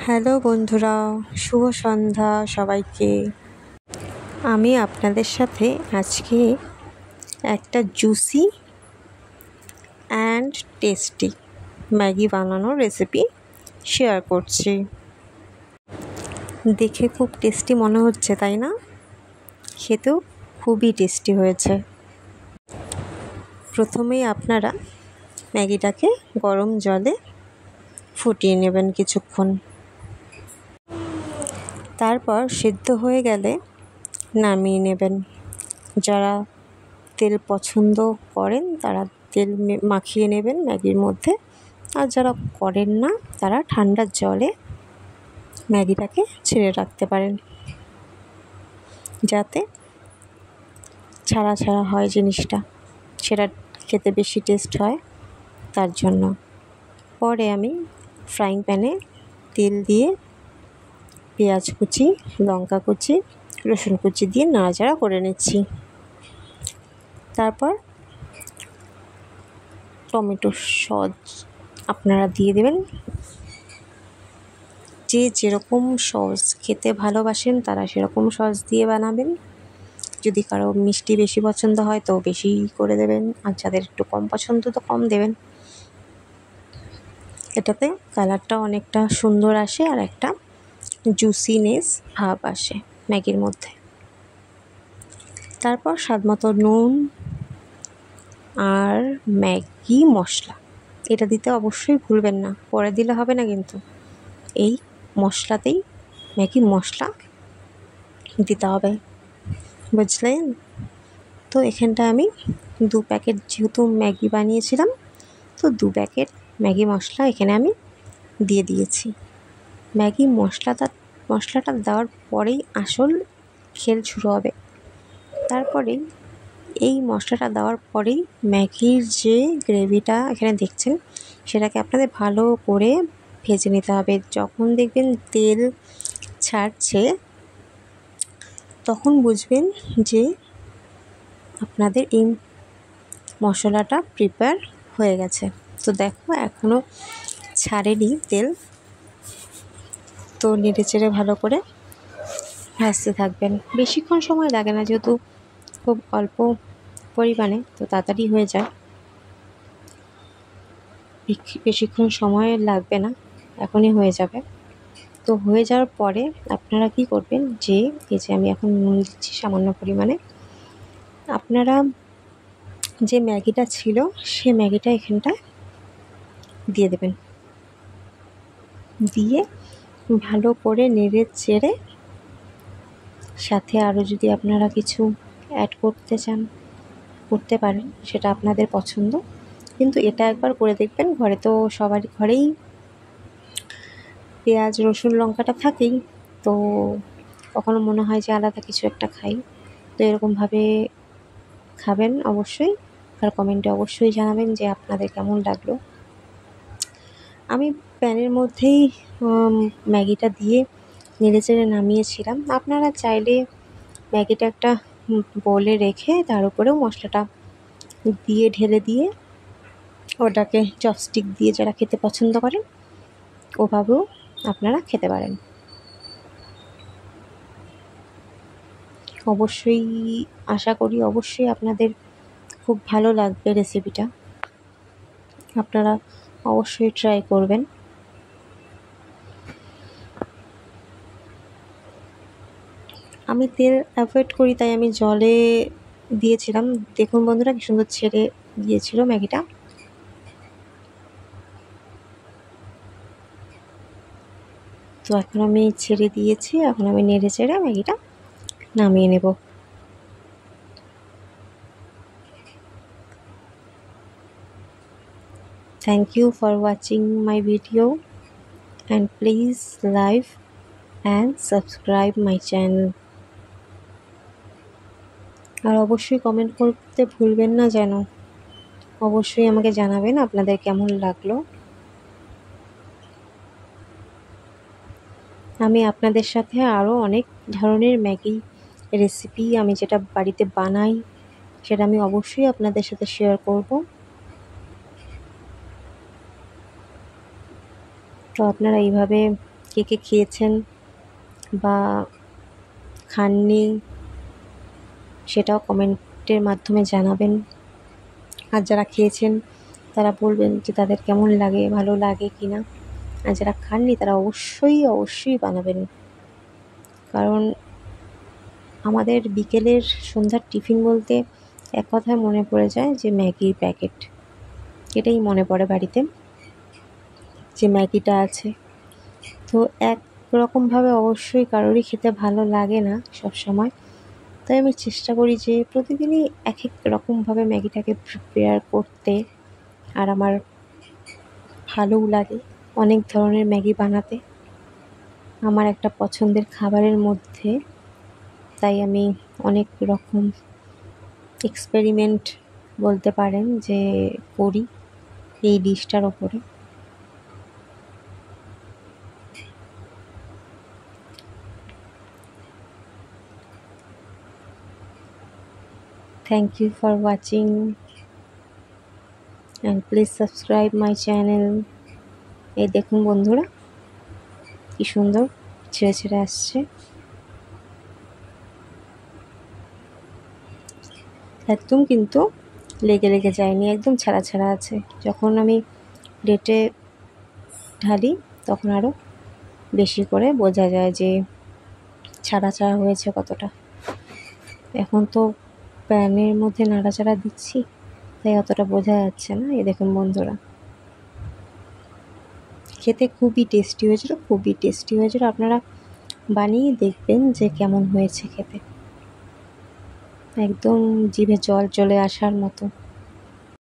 Hello বন্ধুরা, শুভ সন্ধ্যা সবাইকে। আমি আপনাদের সাথে আজকে একটা জুসি অ্যান্ড টেস্টি ম্যাগি বানানোর রেসিপি শেয়ার করছি। দেখে খুব টেস্টি মনে হচ্ছে, তাই না? খেতেও খুবই টেস্টি হয়েছে। প্রথমেই আপনারা ম্যাগিটাকে গরম জলে ফুটিয়ে নেবেন কিছুক্ষণ। তারপর সিদ্ধ হয়ে গেলে নামিয়ে নেবেন। যারা তেল পছন্দ করেন তারা তেল মাখিয়ে নেবেন ম্যাগির মধ্যে, আর যারা করেন না তারা ঠান্ডা জলে ম্যাগিটাকে ছেড়ে রাখতে পারেন, যাতে ছাড়া ছাড়া হয় জিনিসটা, সেটা খেতে বেশি টেস্ট হয় তার জন্য। পরে আমি ফ্রাইং প্যানে তেল দিয়ে পেঁয়াজ কুচি, লঙ্কা কুচি, রসুন কুচি দিয়ে নাড়াচাড়া করে নিচ্ছি। তারপর টমেটো সস আপনারা দিয়ে দেবেন। যে যেরকম সস খেতে ভালোবাসেন তারা সেরকম সস দিয়ে বানাবেন। যদি কারো মিষ্টি বেশি পছন্দ হয় তো বেশি করে দেবেন, আর যাদের একটু কম পছন্দ তো কম দেবেন। এটাতে কালারটা অনেকটা সুন্দর আসে আর একটা জুসিনেস ভাব আসে ম্যাগির মধ্যে। তারপর স্বাদমতো নুন আর ম্যাগি মশলা এটা দিতে অবশ্যই ভুলবেন না, পরে দিলে হবে না কিন্তু। এই মশলাতেই ম্যাগি মশলা দিতে হবে, বুঝলেন? তো এখানটা আমি 2 প্যাকেট যেহেতু ম্যাগি বানিয়েছিলাম, তো 2 প্যাকেট ম্যাগি মশলা এখানে আমি দিয়ে দিয়েছি। ম্যাগি মশলাটা দেওয়ার পরেই আসল খেল শুরু হবে। তারপরেই এই মশলাটা দেওয়ার পরেই ম্যাগির যে গ্রেভিটা এখানে দেখছেন সেটাকে আপনাদের ভালো করে ভেজে নিতে হবে। যখন দেখবেন তেল ছাড়ছে তখন বুঝবেন যে আপনাদের এই মশলাটা প্রিপেয়ার হয়ে গেছে। তো দেখো এখনও ছাড়েনি তেল, তো নেড়ে চেড়ে ভালো করে ভাজতে থাকবেন। বেশিক্ষণ সময় লাগে না, যেহেতু খুব অল্প পরিমাণে, তো তাড়াতাড়ি হয়ে যায়। বেশিক্ষণ সময় লাগবে না, এখনই হয়ে যাবে। তো হয়ে যাওয়ার পরে আপনারা কি করবেন, যে এই যে আমি এখন নুন দিচ্ছি সামান্য পরিমাণে। আপনারা যে ম্যাগিটা ছিল সে ম্যাগিটা এখানটায় দিয়ে দেবেন, দিয়ে ভালো করে নেড়ে চেড়ে সাথে আরও যদি আপনারা কিছু অ্যাড করতে চান করতে পারেন, সেটা আপনাদের পছন্দ। কিন্তু এটা একবার করে দেখবেন, ঘরে তো সবারই ঘরেই পেঁয়াজ রসুন লঙ্কাটা থাকেই, তো কখনো মনে হয় যে আলাদা কিছু একটা খাই, তো এরকমভাবে খাবেন অবশ্যই। আর কমেন্টে অবশ্যই জানাবেন যে আপনাদের কেমন লাগলো। আমি প্যানের মধ্যেই ম্যাগিটা দিয়ে নেড়েচেড়ে নামিয়েছিলাম। আপনারা চাইলে ম্যাগিটা একটা বোলে রেখে তার উপরেও মশলাটা দিয়ে ঢেলে দিয়ে ওটাকে চপস্টিক দিয়ে যারা খেতে পছন্দ করেন ওভাবেও আপনারা খেতে পারেন। অবশ্যই আশা করি অবশ্যই আপনাদের খুব ভালো লাগবে রেসিপিটা, আপনারা অবশ্যই ট্রাই করবেন। আমি তেল অ্যাভয়েড করি, তাই আমি জলে দিয়েছিলাম। দেখুন বন্ধুরা কি সুন্দর ছেড়ে গিয়েছিল ম্যাগিটা। তো এখন আমি ছেড়ে দিয়েছি, এখন আমি নেড়ে চেড়ে ম্যাগিটা নামিয়ে নেব। Thank you for watching my video and please like and subscribe my channel. আর অবশ্যই কমেন্ট করতে ভুলবেন না যেন। অবশ্যই আমাকে জানাবেন আপনাদের কেমন লাগলো। আমি আপনাদের সাথে আরও অনেক ধরনের ম্যাগি রেসিপি আমি যেটা বাড়িতে বানাই সেটা আমি অবশ্যই আপনাদের সাথে শেয়ার করব। তো আপনারা এইভাবে কে কে খেয়েছেন বা খাননি সেটাও কমেন্টের মাধ্যমে জানাবেন। আর যারা খেয়েছেন তারা বলবেন যে তাদের কেমন লাগে, ভালো লাগে কি না। আর যারা খাননি তারা অবশ্যই বানাবেন, কারণ আমাদের বিকেলের সন্ধ্যার টিফিন বলতে এক কথায় মনে পড়ে যায় যে ম্যাগির প্যাকেট। এটাই মনে পড়ে বাড়িতে, যে ম্যাগিটা আছে। তো একরকমভাবে অবশ্যই কারোরই খেতে ভালো লাগে না সব সময়। তাই আমি চেষ্টা করি যে প্রতিদিনই এক এক রকমভাবে ম্যাগিটাকে প্রিপেয়ার করতে। আর আমার ভালোও লাগে অনেক ধরনের ম্যাগি বানাতে, আমার একটা পছন্দের খাবারের মধ্যে। তাই আমি অনেক রকম এক্সপেরিমেন্ট বলতে পারেন যে করি এই ডিশটার ওপরে। Thank you for watching and please subscribe my channel. এই দেখুন বন্ধুরা কি সুন্দর ছেড়ে ছেড়ে আসছে, একদম কিন্তু লেগে লেগে যায়নি, একদম ছাড়া ছাড়া আছে। যখন আমি প্লেটে ঢালি তখন আরও বেশি করে বোঝা যায় যে ছাড়া ছাড়া হয়েছে কতটা। এখন তো প্যানের মধ্যে নাড়াচাড়া দিচ্ছি তাই অতটা বোঝা যাচ্ছে না। এই দেখুন বন্ধুরা, খেতে খুবই টেস্টি হয়েছিল। আপনারা বানিয়ে দেখবেন যে কেমন হয়েছে খেতে, একদম জিভে জল চলে আসার মতো।